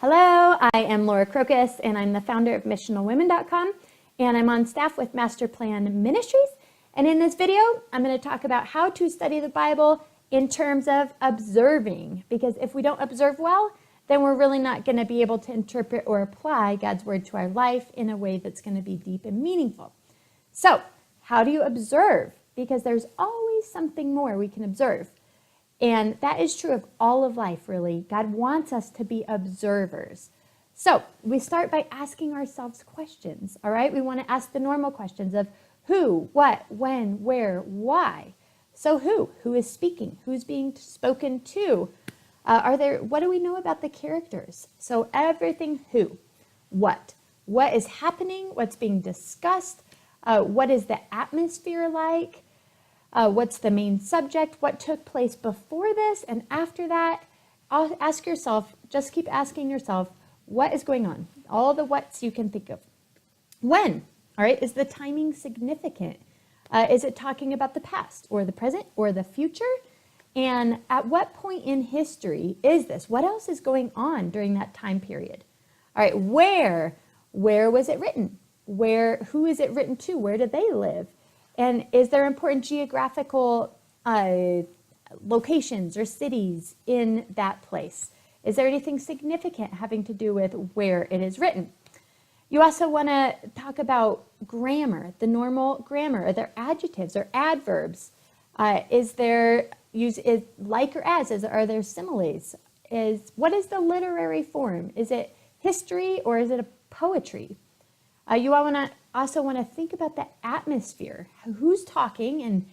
Hello, I am Laura Crocus, and I'm the founder of MissionalWomen.com, and I'm on staff with Master Plan Ministries. And in this video, I'm going to talk about how to study the Bible in terms of observing, because if we don't observe well, then we're really not going to be able to interpret or apply God's word to our life in a way that's going to be deep and meaningful. So, how do you observe? Because there's always something more we can observe. And that is true of all of life, really. God wants us to be observers. So we start by asking ourselves questions, all right? We want to ask the normal questions of who, what, when, where, why. So who is speaking? Who's being spoken to? What do we know about the characters? So everything who, what is happening, what's being discussed, what is the atmosphere like? What's the main subject? What took place before this and after that? Ask yourself, just keep asking yourself, what is going on? All the whats you can think of. When? All right, is the timing significant? Is it talking about the past or the present or the future? And at what point in history is this? What else is going on during that time period? All right, where was it written? Who is it written to? Where do they live? And is there important geographical locations or cities in that place? Is there anything significant having to do with where it is written? You also want to talk about grammar, the normal grammar. Are there adjectives or adverbs? Is like or as? Are there similes? What is the literary form? Is it history or is it a poetry? You also want to think about the atmosphere. Who's talking, and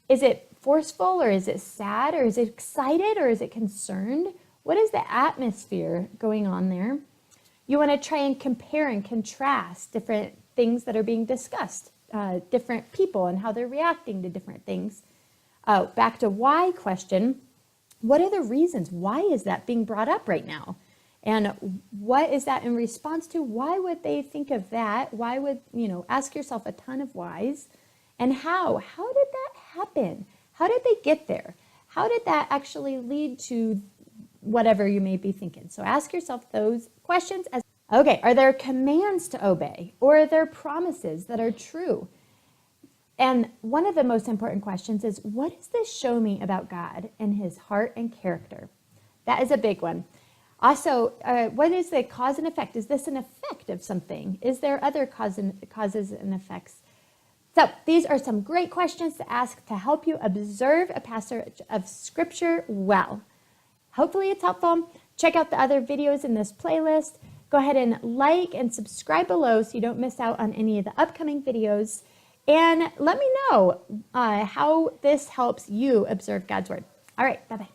is it forceful or is it sad or is it excited or is it concerned? What is the atmosphere going on there? You want to try and compare and contrast different things that are being discussed, different people and how they're reacting to different things. Back to why question. What are the reasons? Why is that being brought up right now? And what is that in response to? Why would they think of that? Why would, ask yourself a ton of whys. And how? How did that happen? How did they get there? How did that actually lead to whatever you may be thinking? So ask yourself those questions. Okay, are there commands to obey? Or are there promises that are true? And one of the most important questions is, what does this show me about God and his heart and character? That is a big one. Also, what is the cause and effect? Is this an effect of something? Is there other causes and effects? So these are some great questions to ask to help you observe a passage of Scripture well. Hopefully it's helpful. Check out the other videos in this playlist. Go ahead and like and subscribe below so you don't miss out on any of the upcoming videos. And let me know how this helps you observe God's Word. All right, bye-bye.